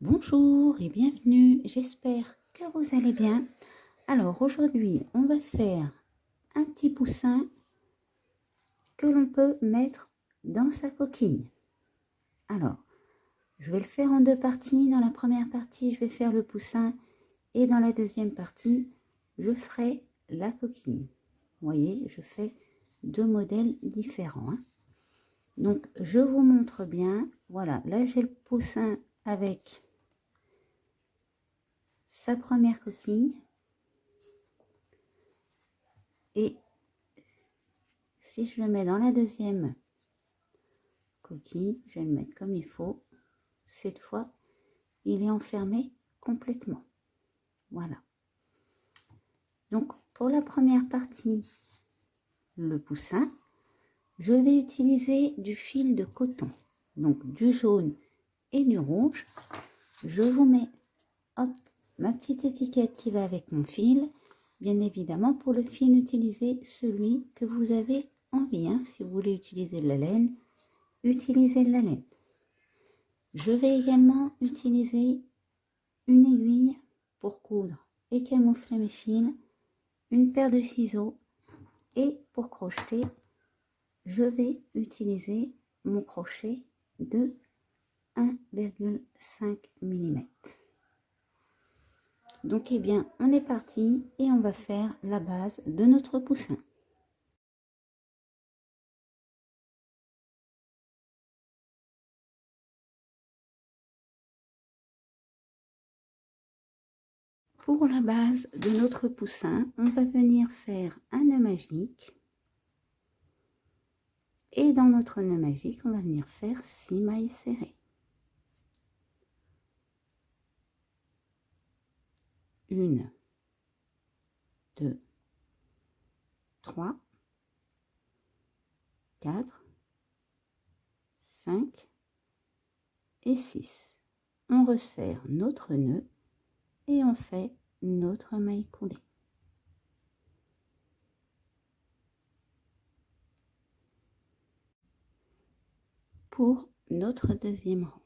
Bonjour et bienvenue, j'espère que vous allez bien. Alors aujourd'hui, on va faire un petit poussin que l'on peut mettre dans sa coquille. Alors, je vais le faire en deux parties. Dans la première partie, je vais faire le poussin et dans la deuxième partie, je ferai la coquille. Vous voyez, je fais deux modèles différents. Donc, je vous montre bien. Voilà, là j'ai le poussin avec sa première coquille. Et si je le mets dans la deuxième coquille, je vais le mettre comme il faut. Cette fois, il est enfermé complètement. Voilà. Donc, pour la première partie, le poussin, je vais utiliser du fil de coton. Donc, du jaune et du rouge. Je vous mets, hop, ma petite étiquette qui va avec mon fil. Bien évidemment, pour le fil, utilisez celui que vous avez envie. Si vous voulez utiliser de la laine, utilisez de la laine. Je vais également utiliser une aiguille pour coudre et camoufler mes fils, une paire de ciseaux et pour crocheter, je vais utiliser mon crochet de 1,5 mm. Donc eh bien, on est parti et on va faire la base de notre poussin. Pour la base de notre poussin, on va venir faire un nœud magique. Et dans notre nœud magique, on va venir faire 6 mailles serrées. 1, 2, 3, 4, 5 et 6. On resserre notre nœud et on fait notre maille coulée. Pour notre deuxième rang,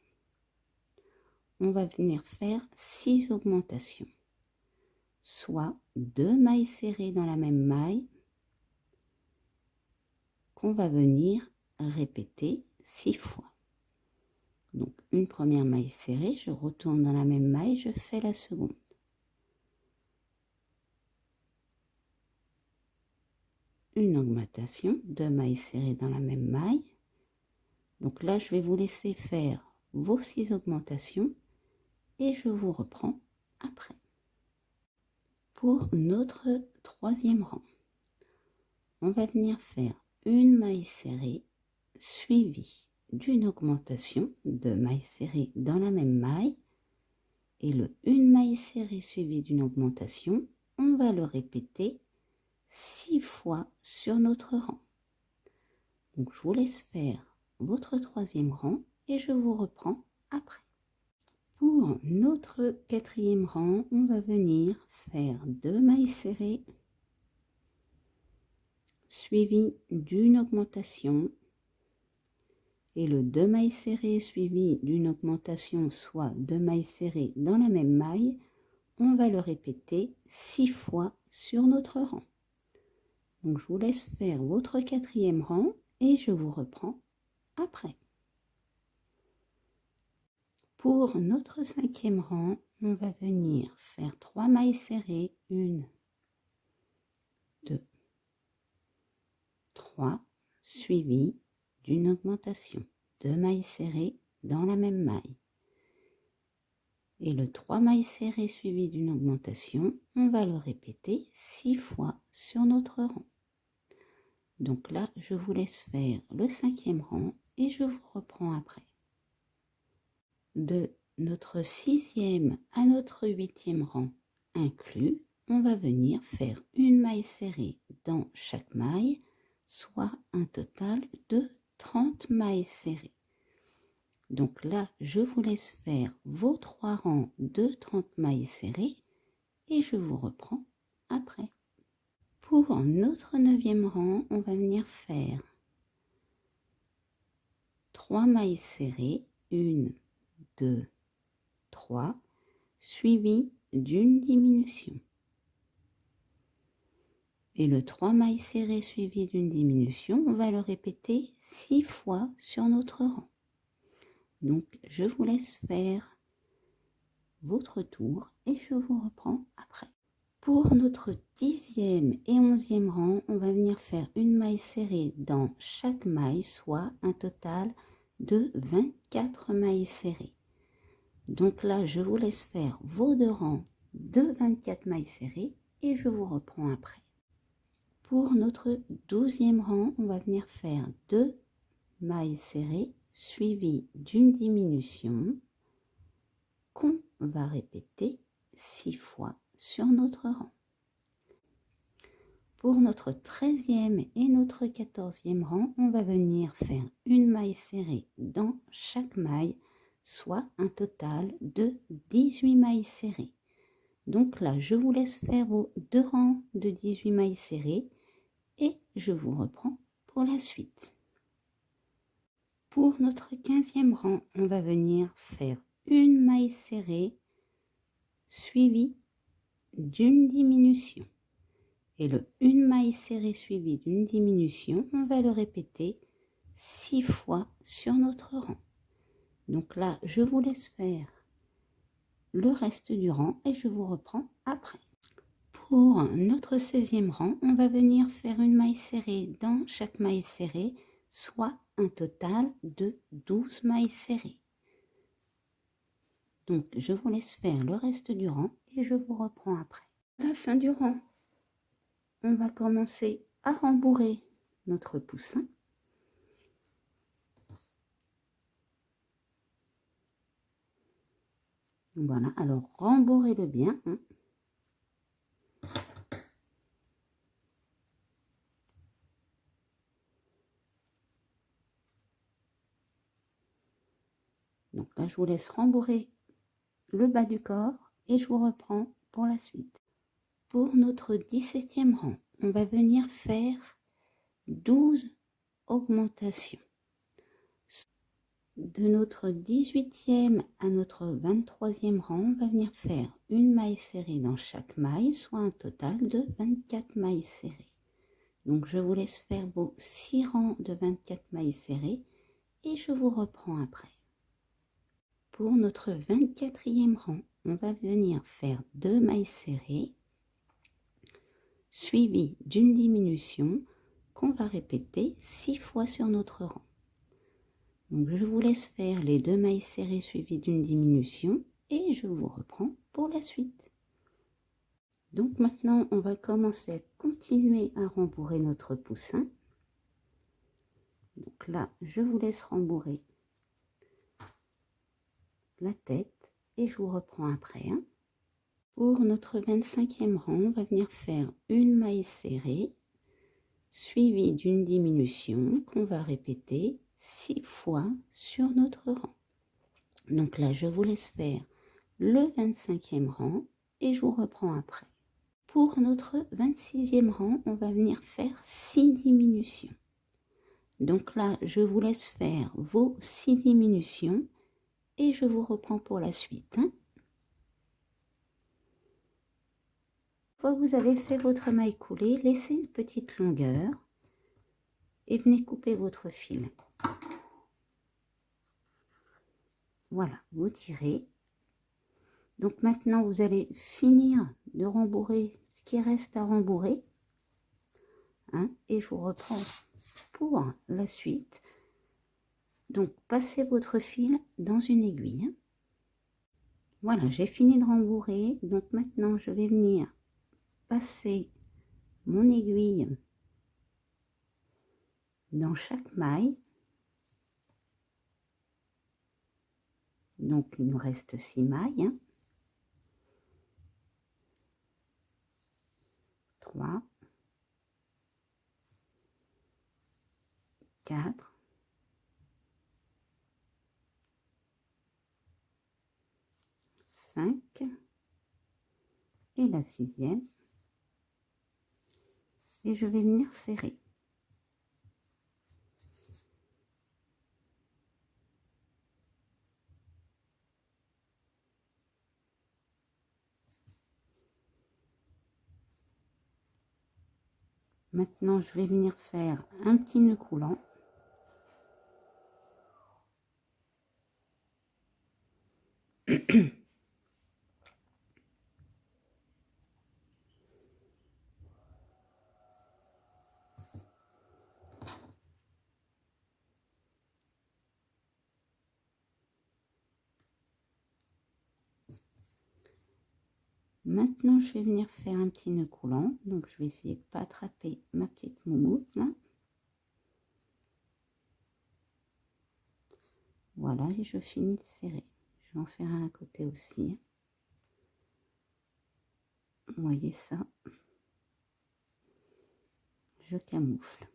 on va venir faire 6 augmentations, soit 2 mailles serrées dans la même maille qu'on va venir répéter 6 fois. Donc une première maille serrée, je retourne dans la même maille, je fais la seconde. Une augmentation, 2 mailles serrées dans la même maille. Donc là, je vais vous laisser faire vos 6 augmentations et je vous reprends après. Pour notre troisième rang, on va venir faire une maille serrée suivie d'une augmentation, 2 mailles serrées dans la même maille, et le une maille serrée suivie d'une augmentation, on va le répéter 6 fois sur notre rang. Donc je vous laisse faire votre troisième rang et je vous reprends après. Pour notre quatrième rang, on va venir faire 2 mailles serrées suivies d'une augmentation et le 2 mailles serrées suivi d'une augmentation, soit 2 mailles serrées dans la même maille, on va le répéter 6 fois sur notre rang. Donc je vous laisse faire votre quatrième rang et je vous reprends après. Pour notre cinquième rang, on va venir faire 3 mailles serrées, 1, 2, 3, suivies d'une augmentation, 2 mailles serrées dans la même maille. Et le 3 mailles serrées suivi d'une augmentation, on va le répéter 6 fois sur notre rang. Donc là, je vous laisse faire le cinquième rang et je vous reprends après. De notre sixième à notre huitième rang inclus, on va venir faire une maille serrée dans chaque maille, soit un total de 30 mailles serrées. Donc là, je vous laisse faire vos 3 rangs de 30 mailles serrées et je vous reprends après. Pour notre neuvième rang, on va venir faire 3 mailles serrées, 1, 2, 3 suivi d'une diminution. Et le 3 mailles serrées suivi d'une diminution, on va le répéter 6 fois sur notre rang. Donc, je vous laisse faire votre tour et je vous reprends après. Pour notre 10e et 11e rang, on va venir faire une maille serrée dans chaque maille, soit un total de 24 mailles serrées. Donc là, je vous laisse faire vos 2 rangs de 24 mailles serrées et je vous reprends après. Pour notre 12e rang, on va venir faire 2 mailles serrées suivies d'une diminution qu'on va répéter 6 fois sur notre rang. Pour notre 13e et notre 14e rang, on va venir faire une maille serrée dans chaque maille, soit un total de 18 mailles serrées. Donc là, je vous laisse faire vos 2 rangs de 18 mailles serrées et je vous reprends pour la suite. Pour notre 15e rang, on va venir faire une maille serrée suivie d'une diminution. Et le une maille serrée suivie d'une diminution, on va le répéter 6 fois sur notre rang. Donc là, je vous laisse faire le reste du rang et je vous reprends après. Pour notre 16e rang, on va venir faire une maille serrée dans chaque maille serrée, soit un total de 12 mailles serrées. Donc, je vous laisse faire le reste du rang et je vous reprends après. À la fin du rang, on va commencer à rembourrer notre poussin. Voilà, alors rembourrez-le bien. Donc là, je vous laisse rembourrer le bas du corps et je vous reprends pour la suite. Pour notre 17e rang, on va venir faire 12 augmentations. De notre 18e à notre 23e rang, on va venir faire une maille serrée dans chaque maille, soit un total de 24 mailles serrées. Donc je vous laisse faire vos 6 rangs de 24 mailles serrées et je vous reprends après. Pour notre 24e rang, on va venir faire 2 mailles serrées suivies d'une diminution qu'on va répéter 6 fois sur notre rang. Donc je vous laisse faire les 2 mailles serrées suivies d'une diminution et je vous reprends pour la suite. Donc maintenant, on va commencer à continuer à rembourrer notre poussin. Donc là, je vous laisse rembourrer la tête et je vous reprends après. Pour notre 25e rang, on va venir faire une maille serrée suivie d'une diminution qu'on va répéter 6 fois sur notre rang. Donc là, je vous laisse faire le 25e rang et je vous reprends après. Pour notre 26e rang, on va venir faire 6 diminutions. Donc là, je vous laisse faire vos 6 diminutions et je vous reprends pour la suite. Une fois que vous avez fait votre maille coulée, laissez une petite longueur et venez couper votre fil. Voilà, vous tirez. Donc maintenant, vous allez finir de rembourrer ce qui reste à rembourrer. Et je vous reprends pour la suite. Donc, passez votre fil dans une aiguille. Voilà, j'ai fini de rembourrer. Donc maintenant, je vais venir passer mon aiguille dans chaque maille. Donc, il nous reste 6 mailles. 3, 4, 5 et la 6e. Et je vais venir serrer. Maintenant, je vais venir faire un petit nœud coulant. Maintenant, je vais venir faire un petit nœud coulant. Donc, je vais essayer de ne pas attraper ma petite moumoute là. Voilà, et je finis de serrer. Je vais en faire un à côté aussi. Vous voyez ça? Je camoufle.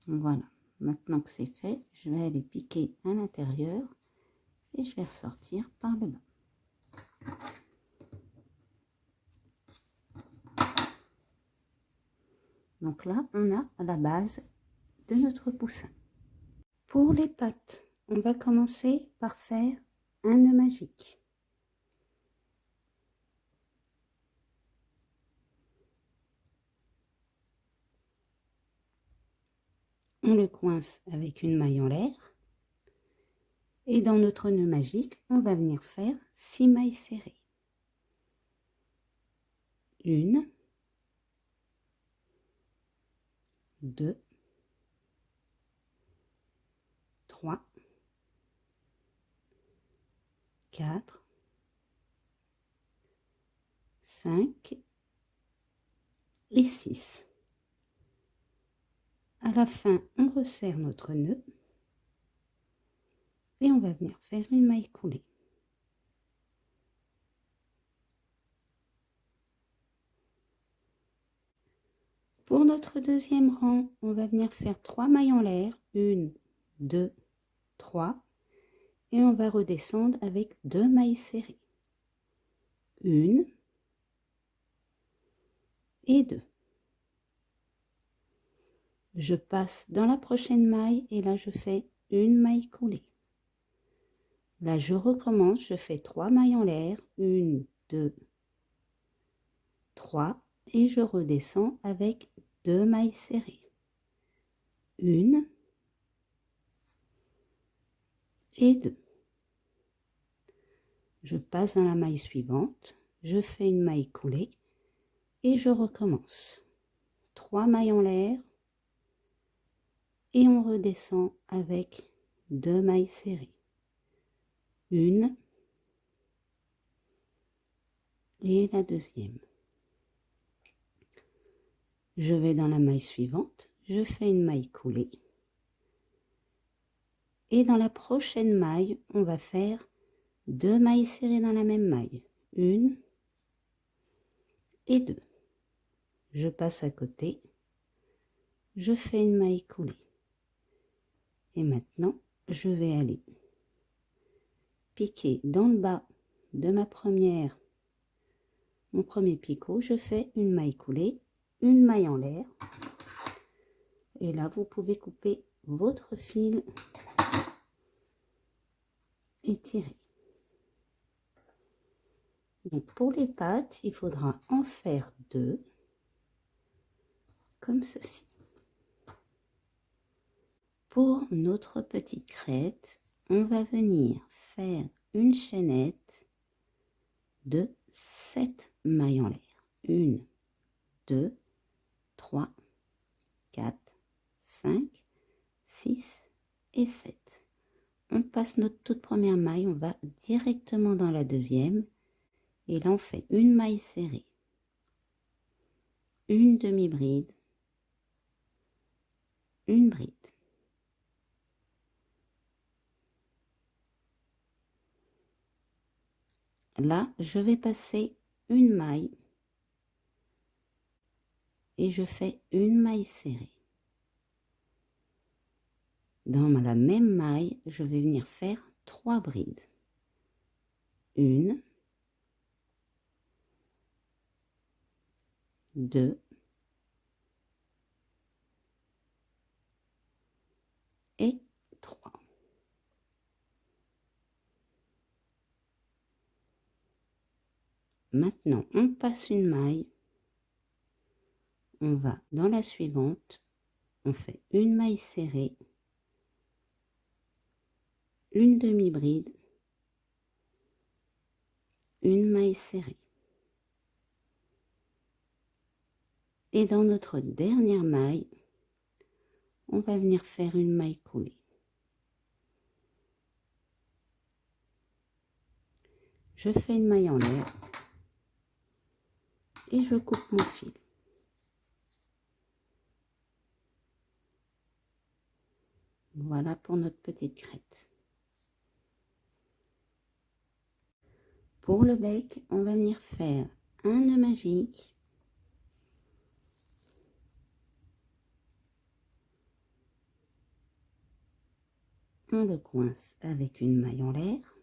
Voilà. Maintenant que c'est fait, je vais aller piquer à l'intérieur et je vais ressortir par le bas. Donc là, on a la base de notre poussin. Pour les pattes, on va commencer par faire un nœud magique. On le coince avec une maille en l'air. Et dans notre nœud magique, on va venir faire 6 mailles serrées. 1, 2, 3, 4, 5 et 6. À la fin, on resserre notre nœud et on va venir faire une maille coulée. Pour notre deuxième rang, on va venir faire 3 mailles en l'air, 1, 2, 3, et on va redescendre avec 2 mailles serrées. 1 et 2. Je passe dans la prochaine maille et là je fais une maille coulée. Là je recommence, je fais 3 mailles en l'air, 1, 2, 3 et je redescends avec 2 mailles serrées. 1 et 2. Je passe dans la maille suivante, je fais une maille coulée et je recommence. 3 mailles en l'air et on redescend avec 2 mailles serrées. 1 et la deuxième. Je vais dans la maille suivante, je fais une maille coulée. Et dans la prochaine maille, on va faire 2 mailles serrées dans la même maille. 1 et 2. Je passe à côté, je fais une maille coulée. Et maintenant, je vais aller piquer dans le bas de mon premier picot, je fais une maille coulée, une maille en l'air. Et là, vous pouvez couper votre fil et tirer. Donc pour les pattes, il faudra en faire 2, comme ceci. Pour notre petite crête, on va venir faire une chaînette de 7 mailles en l'air. 1, 2, 3, 4, 5, 6 et 7. On passe notre toute première maille, on va directement dans la deuxième. Et là, on fait une maille serrée, une demi-bride, une bride. Là, je vais passer une maille et je fais une maille serrée. Dans la même maille, je vais venir faire 3 brides. 1, 2 et 3. Maintenant, on passe une maille. On va dans la suivante. On fait une maille serrée, une demi-bride, une maille serrée. Et dans notre dernière maille, on va venir faire une maille coulée. Je fais une maille en l'air et je coupe mon fil. Voilà pour notre petite crête. Pour le bec, on va venir faire un nœud magique, on le coince avec une maille en l'air,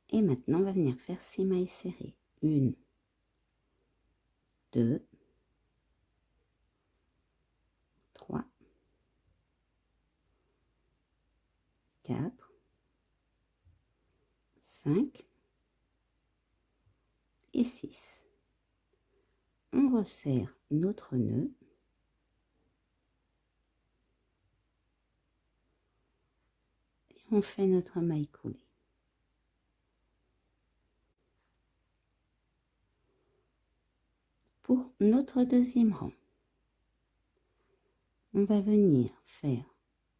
et maintenant on va venir faire 6 mailles serrées. 1, 2, 3, 4, 5 et 6. On resserre notre nœud et on fait notre maille coulée. Pour notre deuxième rang, on va venir faire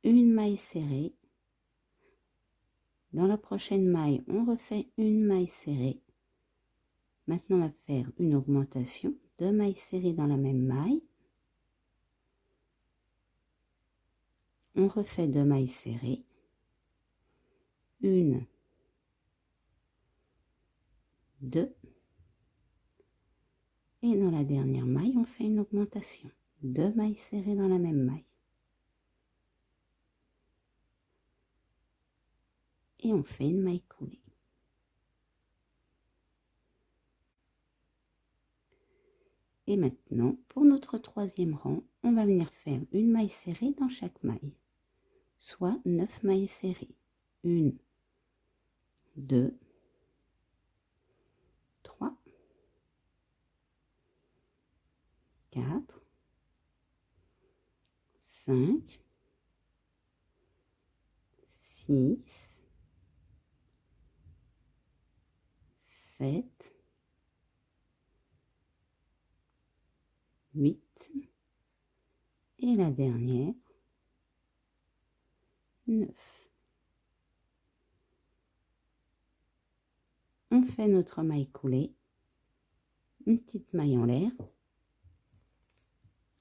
une maille serrée. Dans la prochaine maille, on refait une maille serrée. Maintenant, on va faire une augmentation, 2 mailles serrées dans la même maille. On refait 2 mailles serrées. 1, 2. Et dans la dernière maille, on fait une augmentation, 2 mailles serrées dans la même maille. Et on fait une maille coulée. Et maintenant, pour notre troisième rang, on va venir faire une maille serrée dans chaque maille, soit 9 mailles serrées. 1, 2, 3, 4, 5, 6, 7, 8 et la dernière, 9. On fait notre maille coulée, une petite maille en l'air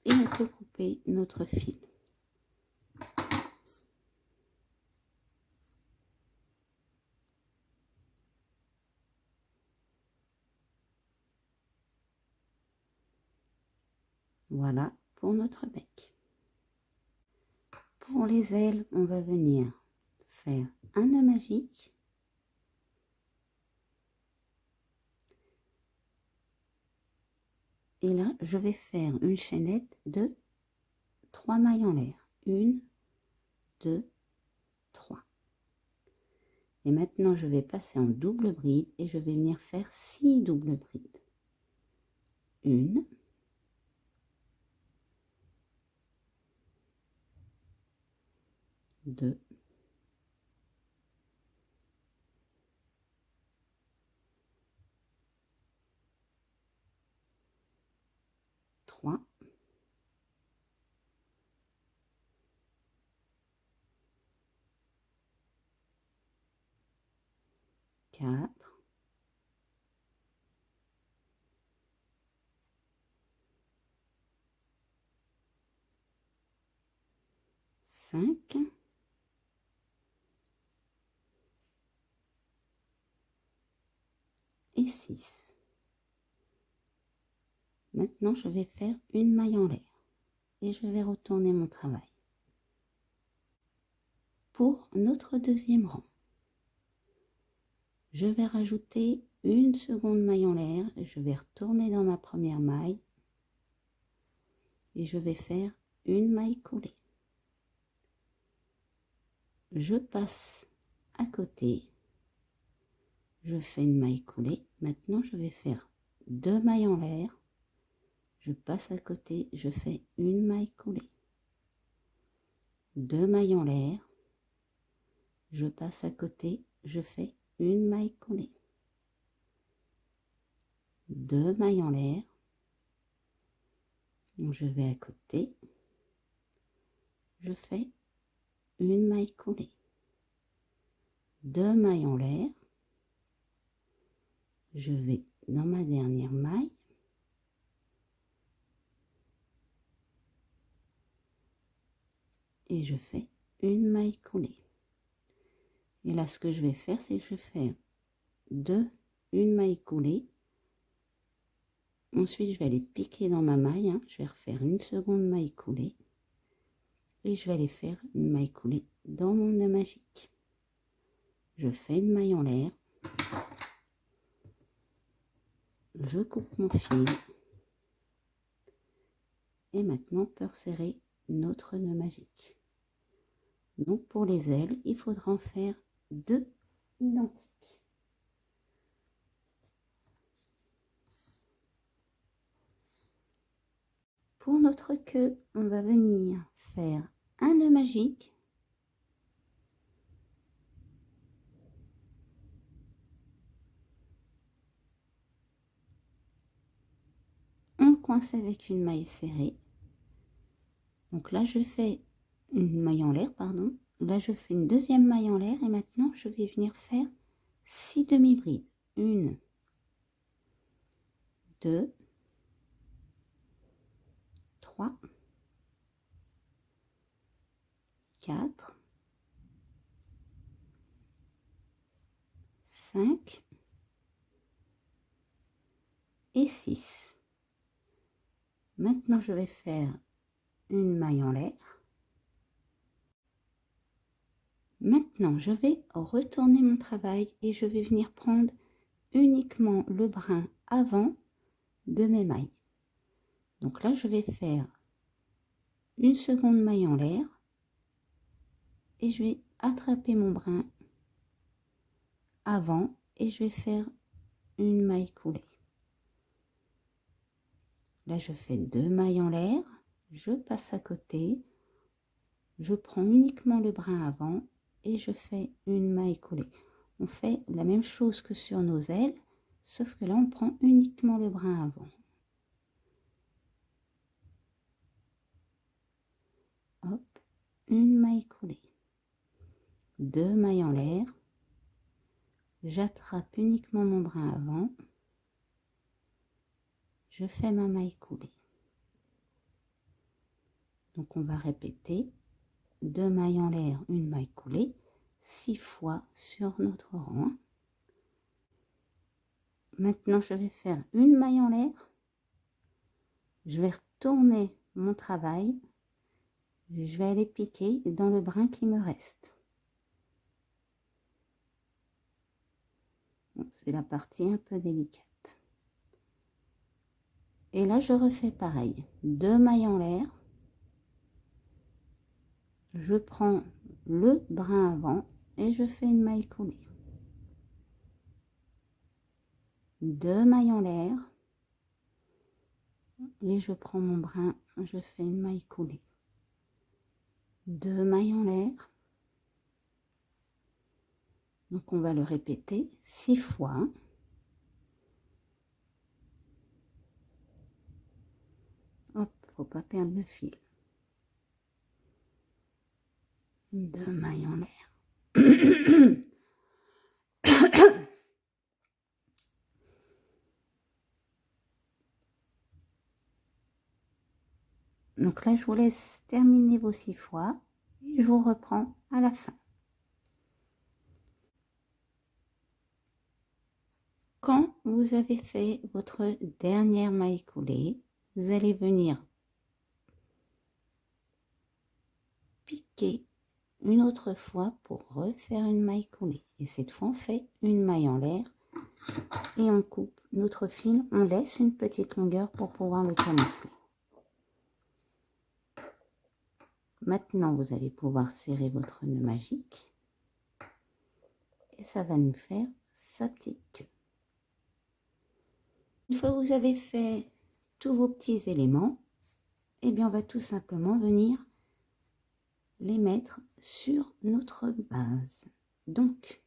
et on peut couper notre fil. Voilà pour notre bec. Pour les ailes, on va venir faire un nœud magique. Et là, je vais faire une chaînette de 3 mailles en l'air. 1, 2, 3. Et maintenant, je vais passer en double bride et je vais venir faire 6 doubles brides. 1, 2, 3, 4, 5 et 6. Maintenant, je vais faire une maille en l'air et je vais retourner mon travail. Pour notre deuxième rang, je vais rajouter une seconde maille en l'air, je vais retourner dans ma première maille et je vais faire une maille coulée. Je passe à côté, je fais une maille coulée. Maintenant, je vais faire 2 mailles en l'air, je passe à côté, je fais une maille coulée, 2 mailles en l'air, je passe à côté, je fais une maille coulée, 2 mailles en l'air, je vais à côté, je fais une maille coulée, 2 mailles en l'air, je vais dans ma dernière maille, et je fais une maille coulée. Et là, ce que je vais faire, c'est que je vais faire une maille coulée. Ensuite, je vais aller piquer dans ma maille, hein. Je vais refaire une seconde maille coulée. Et je vais aller faire une maille coulée dans mon nœud magique. Je fais une maille en l'air. Je coupe mon fil. Et maintenant, on peut resserrer notre nœud magique. Donc, pour les ailes, il faudra en faire 2 identiques. Pour notre queue, on va venir faire un nœud magique, on le coince avec une maille serrée. Donc là, je fais une maille en l'air, pardon. Là, je fais une deuxième maille en l'air et maintenant, je vais venir faire 6 demi-brides. 1, 2, 3, 4, 5 et 6. Maintenant, je vais faire une maille en l'air. Maintenant, je vais retourner mon travail et je vais venir prendre uniquement le brin avant de mes mailles. Donc là, je vais faire une seconde maille en l'air et je vais attraper mon brin avant et je vais faire une maille coulée. Là, je fais 2 mailles en l'air, je passe à côté, je prends uniquement le brin avant et je fais une maille coulée. On fait la même chose que sur nos ailes, sauf que là, on prend uniquement le brin avant. Hop, une maille coulée. 2 mailles en l'air, j'attrape uniquement mon brin avant, je fais ma maille coulée. Donc on va répéter 2 mailles en l'air, une maille coulée, 6 fois sur notre rang. Maintenant je vais faire une maille en l'air, je vais retourner mon travail, je vais aller piquer dans le brin qui me reste. Bon, c'est la partie un peu délicate. Et là je refais pareil, 2 mailles en l'air, je prends le brin avant et je fais une maille coulée. 2 mailles en l'air et je prends mon brin, je fais une maille coulée. 2 mailles en l'air. Donc on va le répéter 6 fois. Hop, faut pas perdre le fil. 2 mailles en l'air. Donc là, je vous laisse terminer vos 6 fois et je vous reprends à la fin. Quand vous avez fait votre dernière maille coulée, vous allez venir piquer une autre fois pour refaire une maille coulée. Et cette fois, on fait une maille en l'air et on coupe notre fil. On laisse une petite longueur pour pouvoir le camoufler. Maintenant, vous allez pouvoir serrer votre nœud magique. et ça va nous faire sa petite queue. Une fois que vous avez fait tous vos petits éléments, et bien on va tout simplement venir les mettre sur notre base. Donc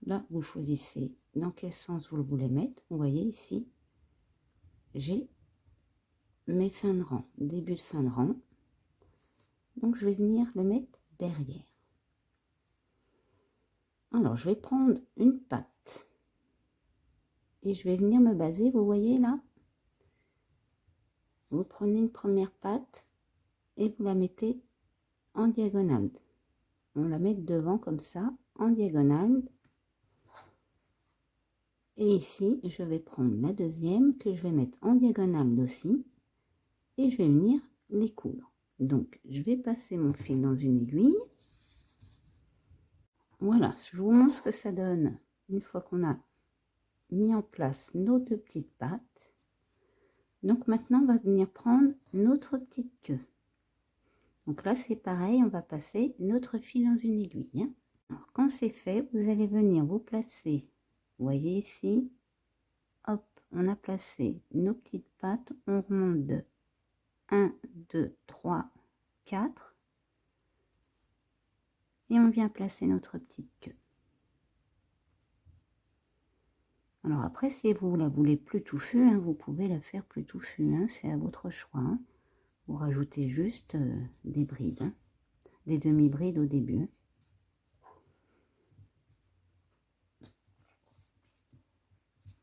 là vous choisissez dans quel sens vous le voulez mettre. Vous voyez ici j'ai mes fins de rang, début de fin de rang, donc je vais venir le mettre derrière. Alors je vais prendre une patte et je vais venir me baser, vous voyez là, vous prenez une première patte et vous la mettez en diagonale. On la met devant comme ça, en diagonale. Et ici, je vais prendre la deuxième que je vais mettre en diagonale aussi. Et je vais venir les coudre. Donc, je vais passer mon fil dans une aiguille. Voilà, je vous montre ce que ça donne une fois qu'on a mis en place nos deux petites pattes. Donc maintenant, on va venir prendre notre petite queue. Donc là, c'est pareil, on va passer notre fil dans une aiguille. Alors, quand c'est fait, vous allez venir vous placer, vous voyez ici, hop, on a placé nos petites pattes, on remonte de 1, 2, 3, 4, et on vient placer notre petite queue. Alors après, si vous la voulez plus touffue, hein, vous pouvez la faire plus touffue, hein, c'est à votre choix. Hein. Vous rajoutez juste des brides, hein, des demi-brides au début.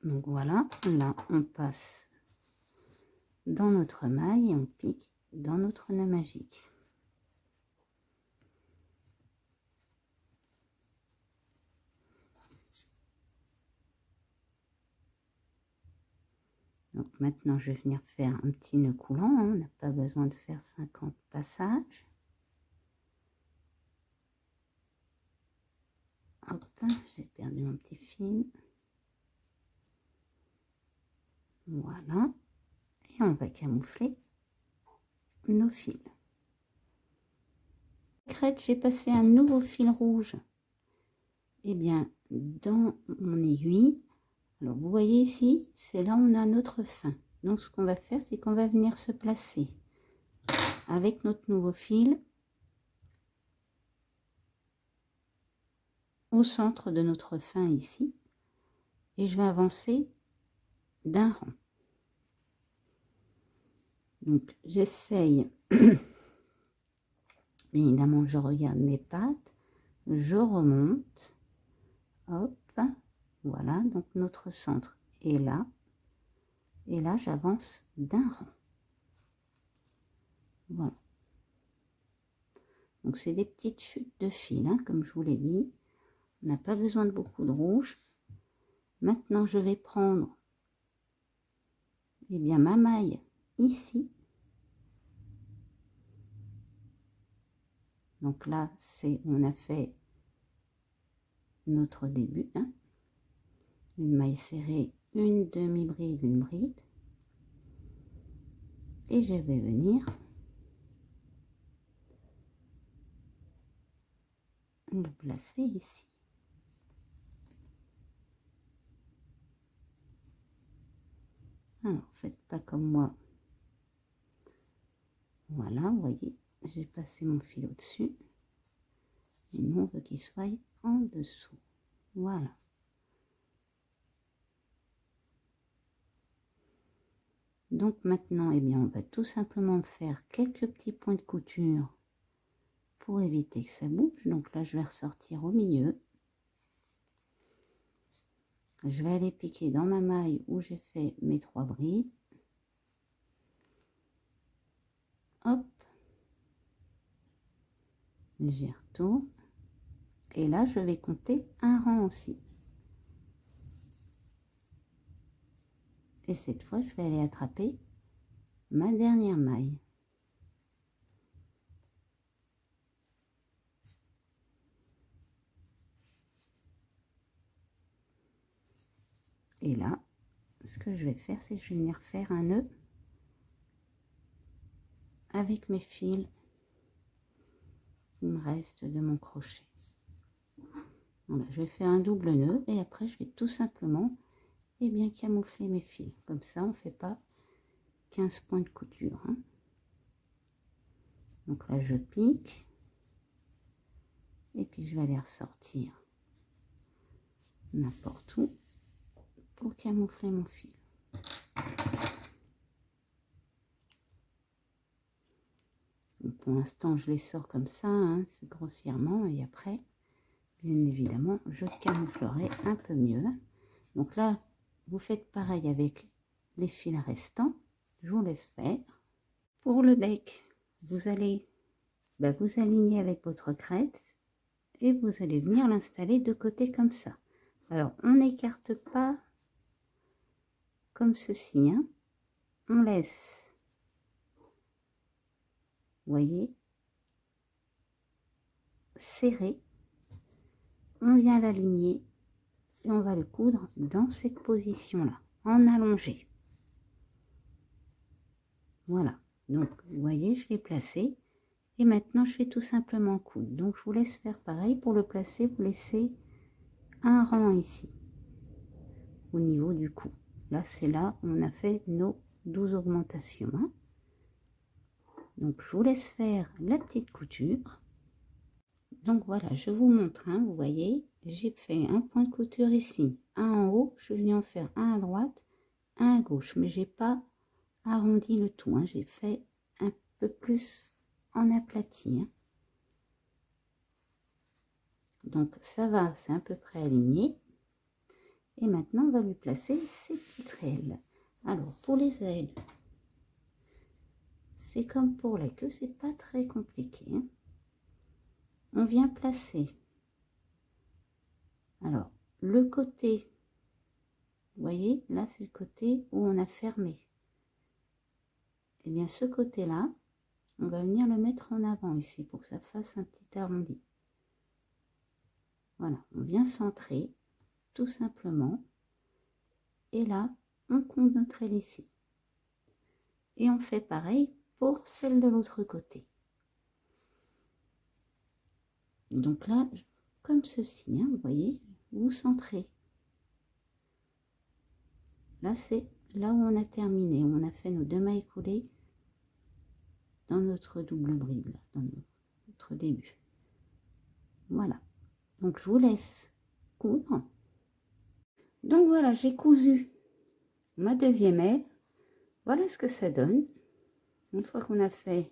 Donc voilà, là on passe dans notre maille et on pique dans notre nœud magique. Donc maintenant je vais venir faire un petit nœud coulant, hein, on n'a pas besoin de faire 50 passages. Hop, j'ai perdu mon petit fil. Voilà, et on va camoufler nos fils. Crête, j'ai passé un nouveau fil rouge. Et bien dans mon aiguille, alors vous voyez ici, c'est là où on a notre fin. Donc ce qu'on va faire, c'est qu'on va venir se placer avec notre nouveau fil au centre de notre fin ici, et je vais avancer d'un rang. Donc j'essaye, bien évidemment je regarde mes pattes, je remonte, hop, voilà, donc notre centre est là, et là j'avance d'un rang. Voilà. Donc c'est des petites chutes de fil, hein, comme je vous l'ai dit. On n'a pas besoin de beaucoup de rouge. Maintenant je vais prendre eh bien ma maille ici. Donc là c'est on a fait notre début, hein. Une maille serrée, une demi-bride, une bride, et je vais venir le placer ici. Alors faites pas comme moi, voilà, vous voyez, j'ai passé mon fil au dessus et nous on veut qu'il soit en dessous, voilà. Donc maintenant, eh bien, on va tout simplement faire quelques petits points de couture pour éviter que ça bouge. Donc là, je vais ressortir au milieu. Je vais aller piquer dans ma maille où j'ai fait mes 3 brides. Hop. J'y retourne. Et là, je vais compter un rang aussi. Et cette fois, je vais aller attraper ma dernière maille. Et là, ce que je vais faire, c'est que je vais venir faire un nœud avec mes fils. Il me reste de mon crochet. Voilà, je vais faire un double nœud et après je vais tout simplement bien camoufler mes fils. Comme ça, on ne fait pas 15 points de couture. Hein. Donc là, je pique. Et puis, je vais aller ressortir n'importe où pour camoufler mon fil. Donc, pour l'instant, je les sors comme ça, hein, grossièrement. Et après, bien évidemment, je camouflerai un peu mieux. Donc là, vous faites pareil avec les fils restants. Je vous laisse faire. Pour le bec, vous allez vous aligner avec votre crête et vous allez venir l'installer de côté comme ça. Alors, on n'écarte pas comme ceci. Hein. On laisse, voyez, serré. On vient l'aligner et on va le coudre dans cette position-là, en allongé. Voilà. Donc, vous voyez, je l'ai placé. Et maintenant, je vais tout simplement coudre. Donc, je vous laisse faire pareil. Pour le placer, vous laissez un rang ici, au niveau du cou. Là, c'est là où on a fait nos 12 augmentations. Hein. Donc, je vous laisse faire la petite couture. Donc, voilà, je vous montre. Hein, vous voyez, j'ai fait un point de couture ici, un en haut. Je viens en faire un à droite, un à gauche. Mais j'ai pas arrondi le tout. Hein, j'ai fait un peu plus en aplati. Hein. Donc ça va, c'est à peu près aligné. Et maintenant, on va lui placer ses petites ailes. Alors, pour les ailes, c'est comme pour la queue, c'est pas très compliqué. Hein. On vient placer. Alors, le côté, vous voyez, là, c'est le côté où on a fermé. Et bien, ce côté-là, on va venir le mettre en avant ici pour que ça fasse un petit arrondi. Voilà, on vient centrer, tout simplement. Et là, on compte notre aile ici. Et on fait pareil pour celle de l'autre côté. Donc là, comme ceci, hein, vous voyez, vous centrez. Là, c'est là où on a terminé, où on a fait nos 2 mailles coulées dans notre double bride, là, dans notre début. Voilà. Donc, je vous laisse coudre. Donc, voilà, j'ai cousu ma deuxième aile. Voilà ce que ça donne. Une fois qu'on a fait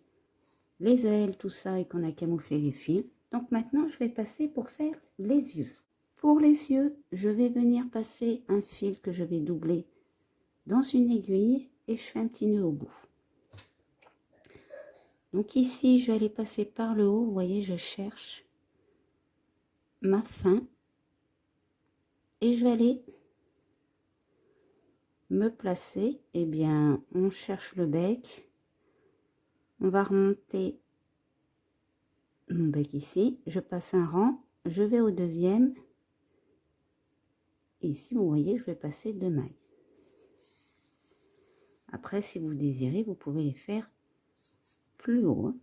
les ailes, tout ça, et qu'on a camouflé les fils. Donc, maintenant, je vais passer pour faire les yeux. Pour les yeux, je vais venir passer un fil que je vais doubler dans une aiguille et je fais un petit nœud au bout. Donc ici, je vais aller passer par le haut. Vous voyez, je cherche ma fin et je vais aller me placer. Eh bien, on cherche le bec. On va remonter mon bec ici. Je passe un rang. Je vais au deuxième. Et ici, vous voyez, je vais passer 2 mailles. Après, si vous désirez, vous pouvez les faire plus haut. Hein.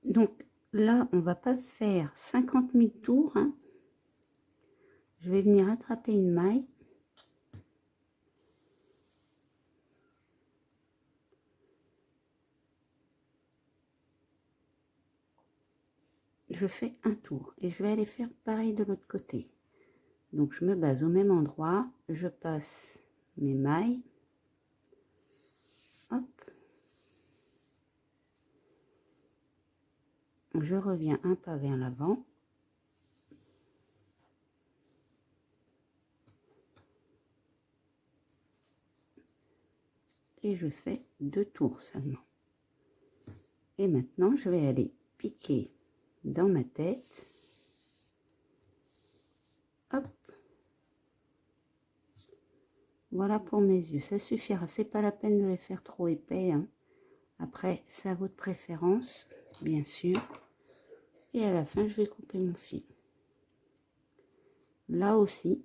Donc là, on va pas faire 50 000 tours. Hein. Je vais venir attraper une maille. Je fais un tour et je vais aller faire pareil de l'autre côté. Donc je me base au même endroit, je passe mes mailles. Hop. Je reviens un pas vers l'avant. Et je fais 2 tours seulement. Et maintenant, je vais aller piquer dans ma tête. Hop. Voilà pour mes yeux. Ça suffira. C'est pas la peine de les faire trop épais. Hein. Après, c'est à votre préférence, bien sûr. Et à la fin, je vais couper mon fil. Là aussi.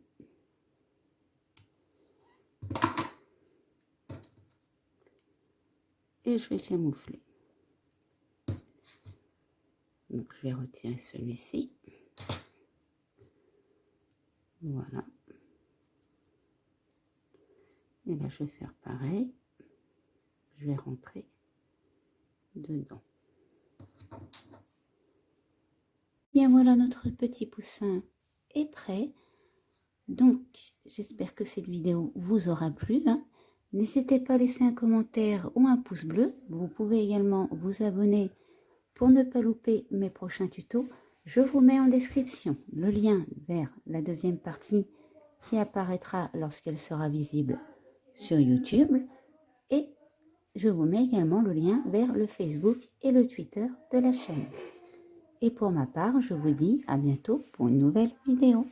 Et je vais camoufler. Donc, je vais retirer celui-ci. Voilà. Et là, je vais faire pareil. Je vais rentrer dedans. Bien, voilà, notre petit poussin est prêt. Donc, j'espère que cette vidéo vous aura plu. N'hésitez pas à laisser un commentaire ou un pouce bleu. Vous pouvez également vous abonner pour ne pas louper mes prochains tutos. Je vous mets en description le lien vers la deuxième partie qui apparaîtra lorsqu'elle sera visible sur YouTube. Et je vous mets également le lien vers le Facebook et le Twitter de la chaîne. Et pour ma part, je vous dis à bientôt pour une nouvelle vidéo.